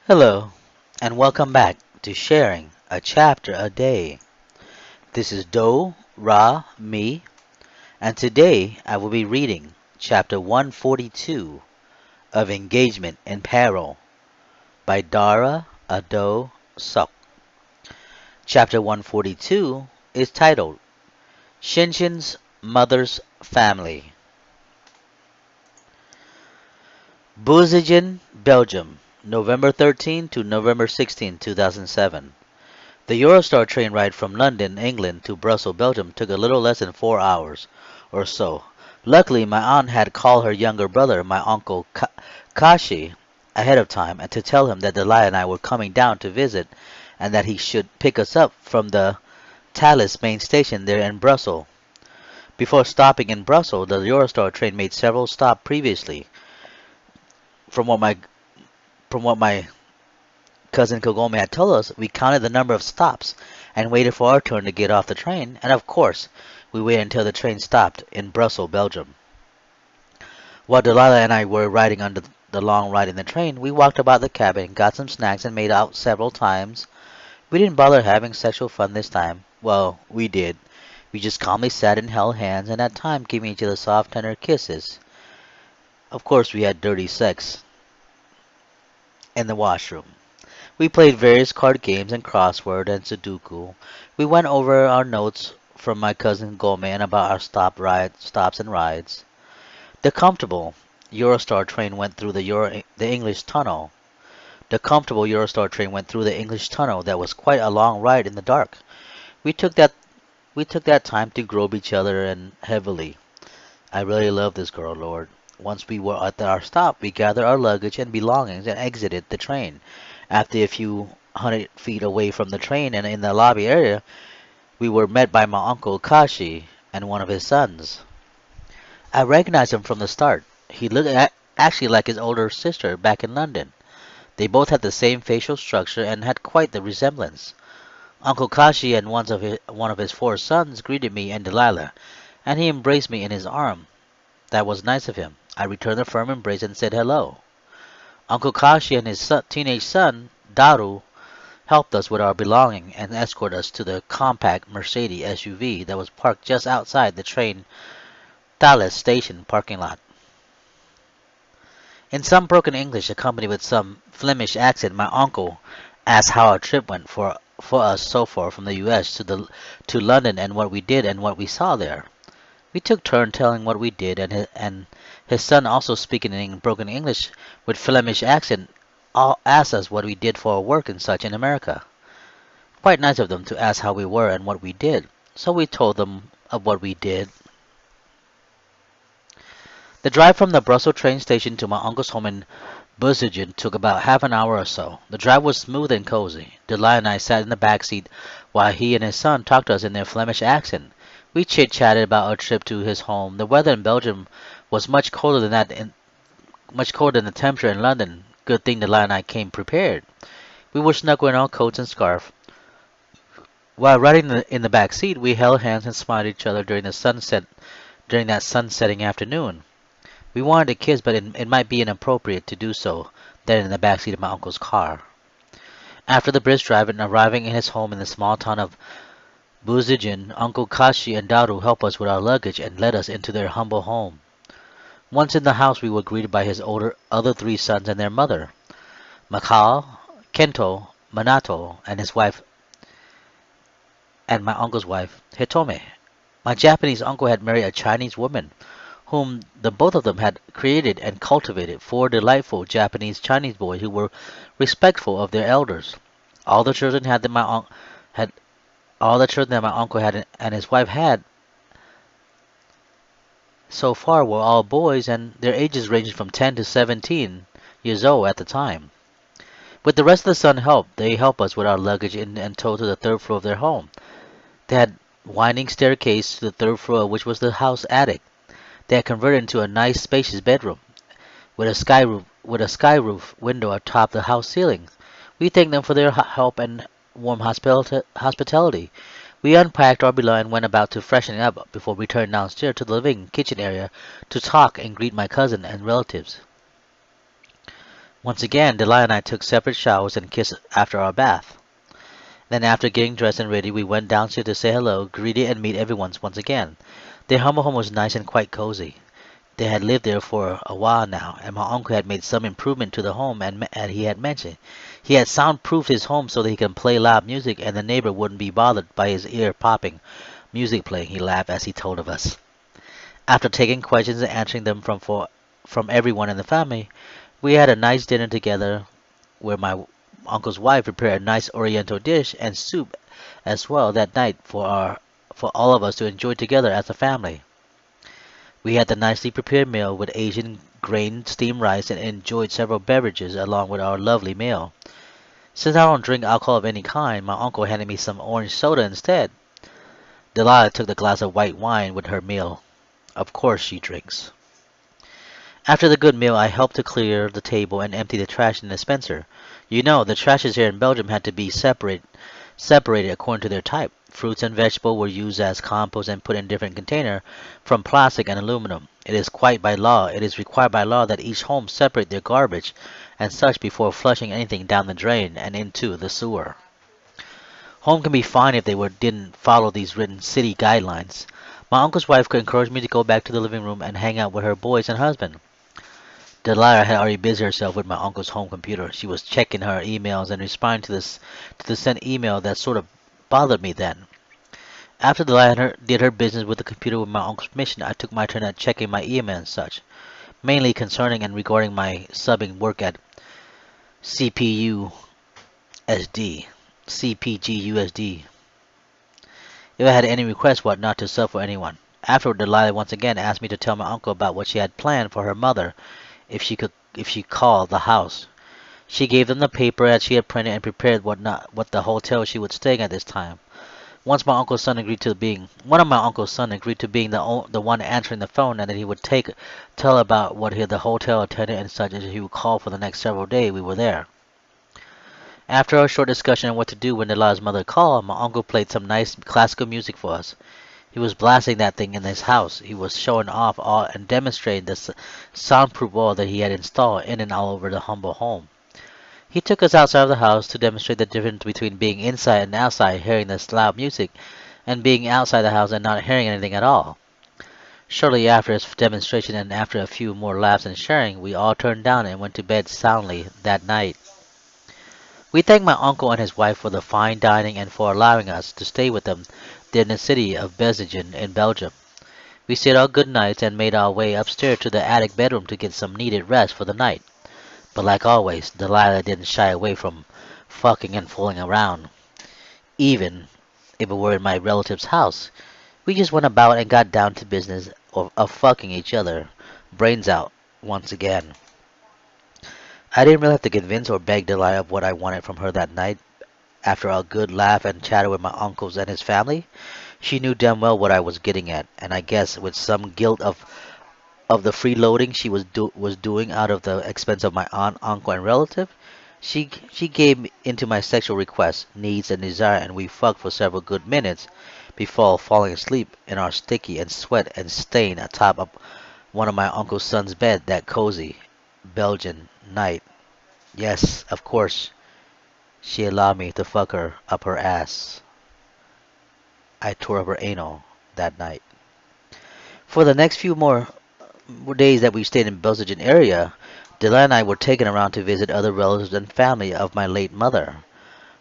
Hello, and welcome back to Sharing a Chapter a Day. This is Do, Ra, me, and today I will be reading Chapter 142 of Engagement in Peril by Dara, Odoe, Sok. Chapter 142 is titled Shinshin'S Mother's Family. Boezingen, Belgium, November 13 to November 16, 2007. The Eurostar train ride from London, England to Brussels, Belgium took a little less than 4 hours or so. Luckily, my aunt had called her younger brother, my uncle Kashi, ahead of time and to tell him that Delia and I were coming down to visit and that he should pick us up from the Thalys main station there in Brussels. Before stopping in Brussels, the Eurostar train made several stops previously. From what my from what my cousin Kagome had told us, we counted the number of stops and waited for our turn to get off the train, and of course, we waited until the train stopped in Brussels, Belgium. While Delilah and I were riding on the long ride in the train, we walked about the cabin, got some snacks, and made out several times. We didn't bother having sexual fun this time. Well, we did. We just calmly sat and held hands, and at times giving each other soft, tender kisses. Of course, we had dirty sex in the washroom. We played various card games and crossword and Sudoku. We went over our notes from my cousin Gome and about our stops and rides. The comfortable Eurostar train went through the English tunnel. The comfortable Eurostar train went through the English tunnel. That was quite a long ride in the dark. We took that we took that time to grope each other and heavily. I really love this girl, Lord. Once we were at our stop, we gathered our luggage and belongings and exited the train. After a few 100 feet away from the train and in the lobby area, we were met by my uncle Kashi and one of his sons. I recognized him from the start. He looked actually like his older sister back in London. They both had the same facial structure and had quite the resemblance. Uncle Kashi and one of his four sons greeted me and Delilah, and he embraced me in his arm. That was nice of him. I returned the firm embrace and said hello. Uncle Kashi and his teenage son, Daru, helped us with our belongings and escorted us to the compact Mercedes SUV that was parked just outside the train Thalys station parking lot. In some broken English, accompanied with some Flemish accent, my uncle asked how our trip went for us so far from the U.S. to London and what we did and what we saw there. We took turns telling what we did, and his son, also speaking in broken English with Flemish accent, asked us what we did for our work and such in America. Quite nice of them to ask how we were and what we did. So we told them of what we did. The drive from the Brussels train station to my uncle's home in Boezingen took about half an hour or so. The drive was smooth and cozy. Delia and I sat in the back seat while he and his son talked to us in their Flemish accent. We chit-chatted about our trip to his home. The weather in Belgium was much colder than the temperature in London. Good thing Delia and I came prepared. We were snuggled in our coats and scarf. While riding in the back seat, we held hands and smiled at each other during that sunsetting afternoon. We wanted to kiss, but it might be inappropriate to do so then in the back seat of my uncle's car. After the brisk drive and arriving in his home in the small town of Boezingen, Uncle Kashi and Daru helped us with our luggage and led us into their humble home. Once in the house, we were greeted by his other three sons and their mother, Makao, Kento, Minato, and his wife, and my uncle's wife, Hitome. My Japanese uncle had married a Chinese woman, whom the both of them had created and cultivated, four delightful Japanese Chinese boys who were respectful of their elders. All the children had all the children that my uncle had and his wife had so far were all boys, and their ages ranged from 10 to 17 years old at the time. With the rest of the son help, they helped us with our luggage and towed to the third floor of their home. They had winding staircase to the third floor, which was the house attic. They had converted into a nice, spacious bedroom with a sky roof window atop the house ceiling. We thanked them for their help and warm hospitality. We unpacked our belongings and went about to freshen up before returning downstairs to the living kitchen area to talk and greet my cousin and relatives. Once again, Delilah and I took separate showers and kissed after our bath. Then, after getting dressed and ready, we went downstairs to say hello, greet and meet everyone once again. Their humble home was nice and quite cozy. They had lived there for a while now, and my uncle had made some improvement to the home, and he had mentioned he had soundproofed his home so that he could play loud music, and the neighbor wouldn't be bothered by his ear popping music playing. He laughed as he told of us. After taking questions and answering them from everyone in the family, we had a nice dinner together, where my uncle's wife prepared a nice Oriental dish and soup as well that night for all of us to enjoy together as a family. We had the nicely prepared meal with Asian grain steamed rice and enjoyed several beverages along with our lovely meal. Since I don't drink alcohol of any kind, my uncle handed me some orange soda instead. Delilah took the glass of white wine with her meal. Of course she drinks. After the good meal, I helped to clear the table and empty the trash in the dispenser. You know, the trashes here in Belgium had to be separated according to their type. Fruits and vegetables were used as compost and put in different containers from plastic and aluminum. It is required by law that each home separate their garbage and such before flushing anything down the drain and into the sewer. Home can be fined if didn't follow these written city guidelines. My uncle's wife encouraged me to go back to the living room and hang out with her boys and husband. Delilah had already busied herself with my uncle's home computer. She was checking her emails and responding to the sent email that sort of bothered me then. After Delilah did her business with the computer with my uncle's mission, I took my turn at checking my email and such, mainly concerning and regarding my subbing work at CPU SD, CPGUSD. If I had any requests what not to sub for anyone. Afterward, Delilah once again asked me to tell my uncle about what she had planned for her mother if she called the house. She gave them the paper that she had printed and prepared what the hotel she would stay at this time. One of my uncle's son agreed to being the one answering the phone, and that he would tell about the hotel attendant and such as he would call for the next several days we were there. After a short discussion on what to do when Delilah's mother called, my uncle played some nice classical music for us. He was blasting that thing in his house. He was showing off all and demonstrating the soundproof wall that he had installed in and all over the humble home. He took us outside of the house to demonstrate the difference between being inside and outside hearing this loud music and being outside the house and not hearing anything at all. Shortly after his demonstration and after a few more laughs and sharing, we all turned down and went to bed soundly that night. We thanked my uncle and his wife for the fine dining and for allowing us to stay with them there in the city of Bezingen in Belgium. We said our good nights and made our way upstairs to the attic bedroom to get some needed rest for the night. But like always, Delilah didn't shy away from fucking and fooling around, even if it were in my relative's house. We just went about and got down to business of fucking each other, brains out, once again. I didn't really have to convince or beg Delilah of what I wanted from her that night. After a good laugh and chatter with my uncles and his family, she knew damn well what I was getting at, and I guess with some guilt of the freeloading she was doing out of the expense of my aunt, uncle, and relative, she gave into my sexual requests, needs, and desire, and we fucked for several good minutes before falling asleep in our sticky and sweat and stain atop of one of my uncle's son's bed that cozy Belgian night. Yes, of course, she allowed me to fuck her up her ass. I tore up her anal that night. For the next few more days that we stayed in Belgian area, Delilah and I were taken around to visit other relatives and family of my late mother.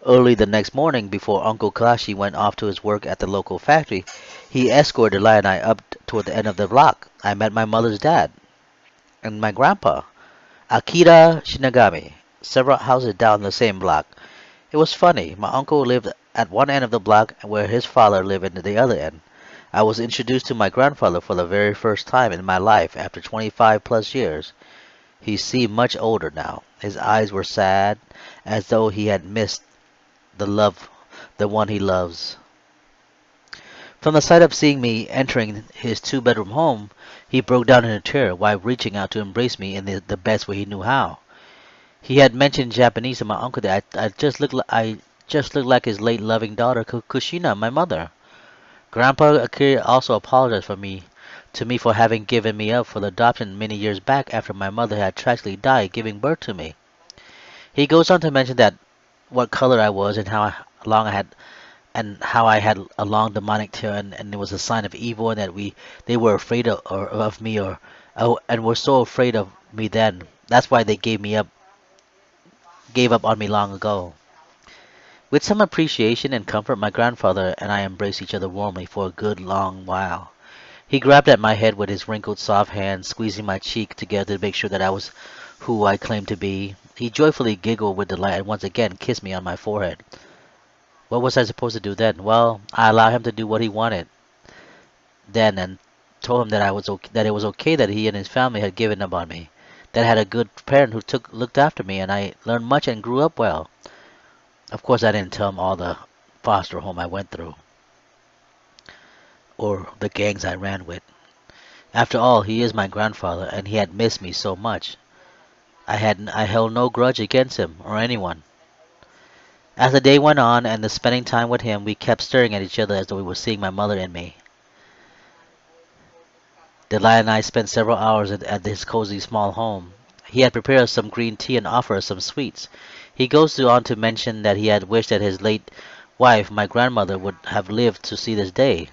Early the next morning, before Uncle Kashi went off to his work at the local factory, he escorted Delilah and I up toward the end of the block. I met my mother's dad and my grandpa, Akira Shinagami, several houses down the same block. It was funny. My uncle lived at one end of the block where his father lived at the other end. I was introduced to my grandfather for the very first time in my life after 25 plus years. He seemed much older now. His eyes were sad, as though he had missed the one he loves. From the sight of seeing me entering his two-bedroom home, he broke down in a tear while reaching out to embrace me in the best way he knew how. He had mentioned in Japanese to my uncle that I just looked like his late loving daughter Kushina, my mother. Grandpa Akira also apologized to me for having given me up for the adoption many years back after my mother had tragically died giving birth to me. He goes on to mention that what color I was and long I had and how I had a long demonic tail and it was a sign of evil and that they were afraid of me and were so afraid of me then. That's why they gave up on me long ago. With some appreciation and comfort, my grandfather and I embraced each other warmly for a good long while. He grabbed at my head with his wrinkled soft hands, squeezing my cheek together to make sure that I was who I claimed to be. He joyfully giggled with delight and once again kissed me on my forehead. What was I supposed to do then? Well, I allowed him to do what he wanted then and told him that that it was okay that he and his family had given up on me. That I had a good parent who took looked after me and I learned much and grew up well. Of course, I didn't tell him all the foster home I went through or the gangs I ran with. After all, he is my grandfather and he had missed me so much. I held no grudge against him or anyone. As the day went on and the spending time with him, we kept staring at each other as though we were seeing my mother and me. Delilah and I spent several hours at his cozy small home. He had prepared us some green tea and offered us some sweets. He goes on to mention that he had wished that his late wife, my grandmother, would have lived to see this day,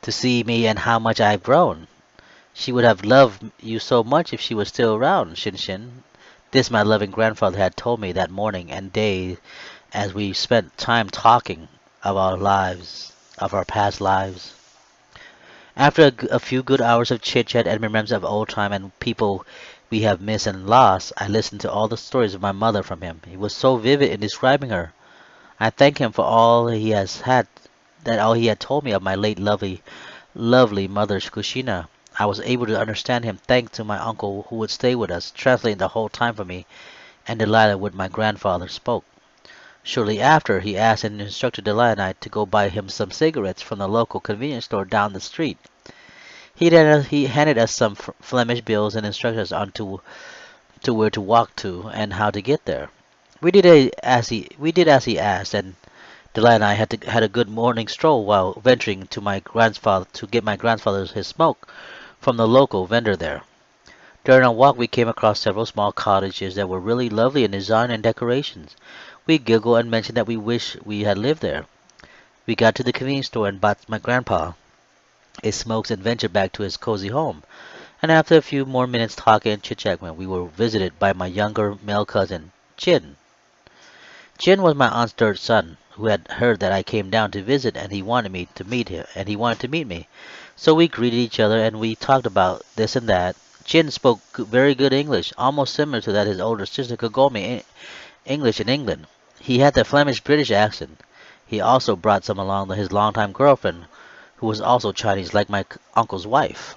to see me and how much I have grown. She would have loved you so much if she was still around, Shinshin. This my loving grandfather had told me that morning and day as we spent time talking of our lives, of our past lives. After a few good hours of chit-chat and remembrance of old time and people we have missed and lost, I listened to all the stories of my mother from him. He was so vivid in describing her. I thank him for all he had told me of my late lovely mother Kushina. I was able to understand him thanks to my uncle who would stay with us, translating the whole time for me, and Delilah what my grandfather spoke. Shortly after, he asked and instructed Delilah and I to go buy him some cigarettes from the local convenience store down the street. He handed us some Flemish bills and instructed us on to where to walk to and how to get there. We did as he asked, and Delilah and I had a good morning stroll while venturing to my grandfather to get my grandfather his smoke from the local vendor there. During our walk, we came across several small cottages that were really lovely in design and decorations. We giggled and mentioned that we wish we had lived there. We got to the convenience store and bought my grandpa his smokes and ventured back to his cozy home. And after a few more minutes talking and chit-chat, we were visited by my younger male cousin, Chin. Chin was my aunt's third son, who had heard that I came down to visit and he wanted me to meet him, and he wanted to meet me. So we greeted each other and we talked about this and that. Chin spoke very good English, almost similar to that his older sister could call me English in England. He had the Flemish British accent. He also brought some along his longtime girlfriend, who was also Chinese, like my uncle's wife.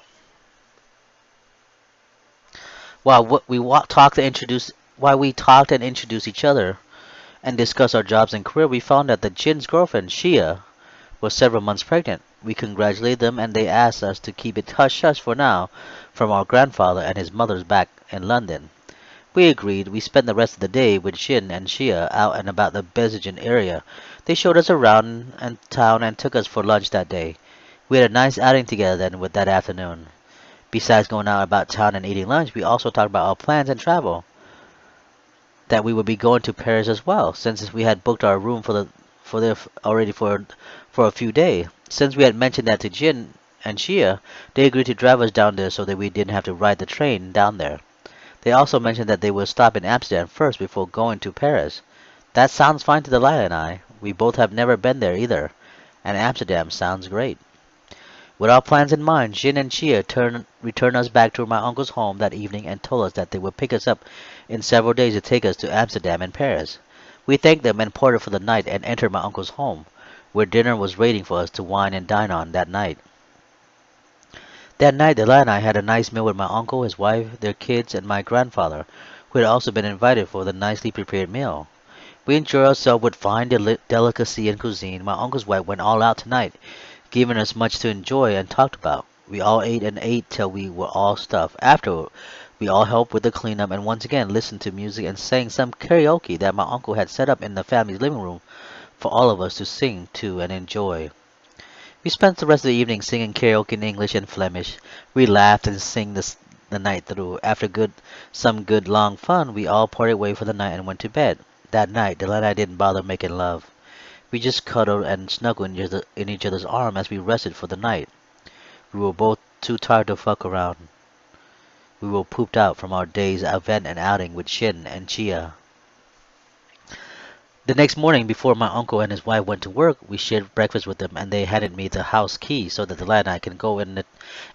While we talked and introduced each other and discussed our jobs and career, we found out that Jin's girlfriend, Shia, was several months pregnant. We congratulated them and they asked us to keep it hush hush for now from our grandfather and his mother's back in London. We agreed. We spent the rest of the day with Shin and Shia out and about the Bezigen area. They showed us around and town and took us for lunch that day. We had a nice outing together then with that afternoon. Besides going out about town and eating lunch, we also talked about our plans and travel. That we would be going to Paris as well, since we had booked our room already for a few days. Since we had mentioned that to Jin and Shia, they agreed to drive us down there so that we didn't have to ride the train down there. They also mentioned that they would stop in Amsterdam first before going to Paris. That sounds fine to Delilah and I. We both have never been there either, and Amsterdam sounds great. With our plans in mind, Jin and Chia returned us back to my uncle's home that evening and told us that they would pick us up in several days to take us to Amsterdam and Paris. We thanked them and parted for the night and entered my uncle's home, where dinner was waiting for us to wine and dine on that night. That night, Delilah and I had a nice meal with my uncle, his wife, their kids, and my grandfather, who had also been invited for the nicely prepared meal. We enjoyed ourselves with fine delicacy and cuisine. My uncle's wife went all out tonight, giving us much to enjoy and talked about. We all ate and ate till we were all stuffed. After, we all helped with the cleanup and once again listened to music and sang some karaoke that my uncle had set up in the family's living room for all of us to sing to and enjoy. We spent the rest of the evening singing karaoke in English and Flemish. We laughed and the night through. After some good long fun, we all parted way for the night and went to bed. That night, Delilah and I didn't bother making love. We just cuddled and snuggled in each other's arm as we rested for the night. We were both too tired to fuck around. We were pooped out from our day's event and outing with Shin and Chia. The next morning, before my uncle and his wife went to work, we shared breakfast with them, and they handed me the house key so that Delilah and I can go in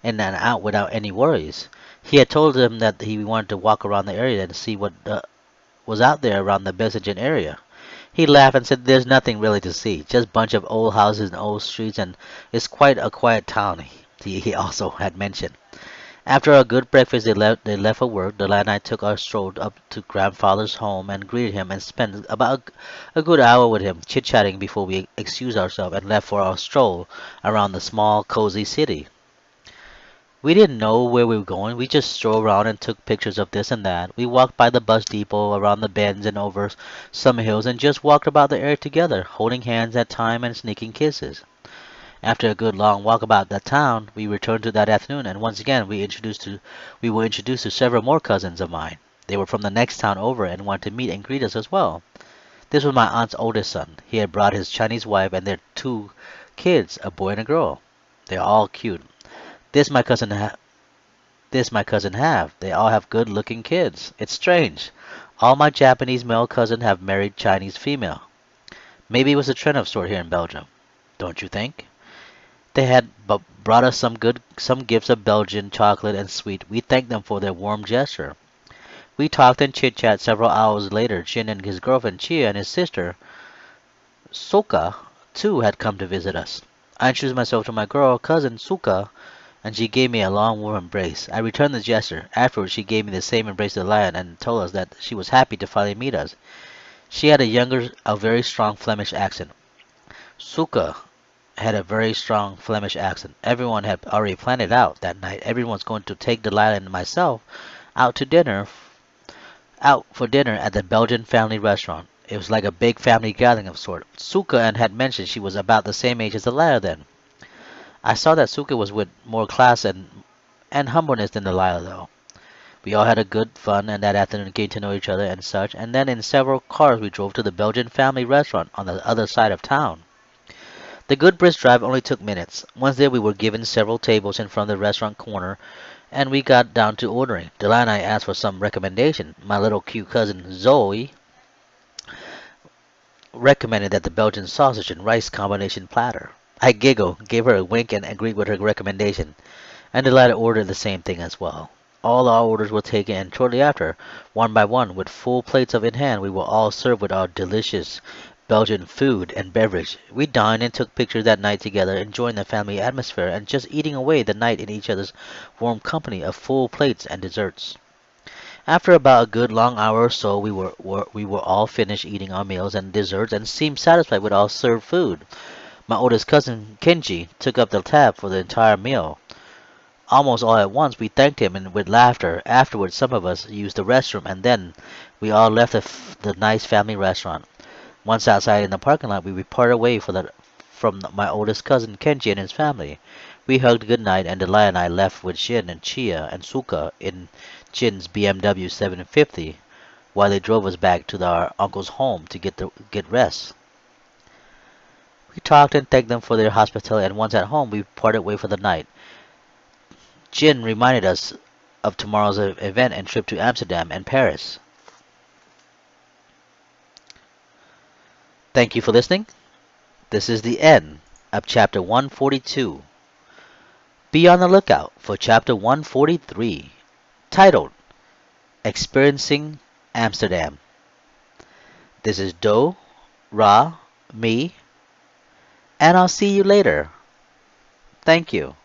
and out without any worries. He had told them that he wanted to walk around the area and see what was out there around the Besingen area. He laughed and said there's nothing really to see, just a bunch of old houses and old streets, and it's quite a quiet town, he also had mentioned. After a good breakfast, they left for work. The lad and I took our stroll up to grandfather's home and greeted him and spent about a good hour with him, chit-chatting before we excused ourselves and left for our stroll around the small, cozy city. We didn't know where we were going. We just strolled around and took pictures of this and that. We walked by the bus depot, around the bends and over some hills, and just walked about the area together, holding hands at time and sneaking kisses. After a good long walk about the town, we returned to that afternoon, and once again we were introduced to several more cousins of mine. They were from the next town over and wanted to meet and greet us as well. This was my aunt's oldest son. He had brought his Chinese wife and their two kids, a boy and a girl. They're all cute. This my cousin ha- this my cousin have. They all have good-looking kids. It's strange. All my Japanese male cousins have married Chinese female. Maybe it was a trend of sort here in Belgium. Don't you think? They had brought us some gifts of Belgian chocolate and sweet. We thanked them for their warm gesture. We talked and chit-chat several hours later. Chin and his girlfriend Chia and his sister Soka too had come to visit us. I introduced myself to my girl cousin Suka, and she gave me a long warm embrace. I returned the gesture. Afterwards, she gave me the same embrace to the lion and told us that she was happy to finally meet us. She had a very strong Flemish accent. Suka had a very strong Flemish accent. Everyone had already planned it out that night. Everyone was going to take Delilah and myself out to dinner, out for dinner at the Belgian family restaurant. It was like a big family gathering of sort. Suka and had mentioned she was about the same age as Delilah then. I saw that Suka was with more class and humbleness than Delilah though. We all had a good fun and that afternoon getting to know each other and such, and then in several cars we drove to the Belgian family restaurant on the other side of town. The good brisk drive only took minutes. Once there we were given several tables in front of the restaurant corner, and we got down to ordering. Delilah and I asked for some recommendation. My little cute cousin Zoe recommended that the Belgian sausage and rice combination platter. I giggled, gave her a wink, and agreed with her recommendation, and Delilah ordered the same thing as well. All our orders were taken, and shortly after, one by one, with full plates of in hand, we were all served with our delicious Belgian food and beverage. We dined and took pictures that night together, enjoying the family atmosphere and just eating away the night in each other's warm company of full plates and desserts. After about a good long hour or so, we were all finished eating our meals and desserts and seemed satisfied with our served food. My oldest cousin Kenji took up the tab for the entire meal. Almost all at once we thanked him and with laughter. Afterwards, some of us used the restroom, and then we all left the nice family restaurant. Once outside in the parking lot, we parted away from my oldest cousin Kenji and his family. We hugged good night, and Delia and I left with Shin and Chia and Suka in Jin's BMW 750 while they drove us back to our uncle's home to get rest. We talked and thanked them for their hospitality, and once at home, we parted way for the night. Jin reminded us of tomorrow's event and trip to Amsterdam and Paris. Thank you for listening. This is the end of chapter 142. Be on the lookout for chapter 143, titled Experiencing Amsterdam. This is Do, Ra, me, and I'll see you later. Thank you.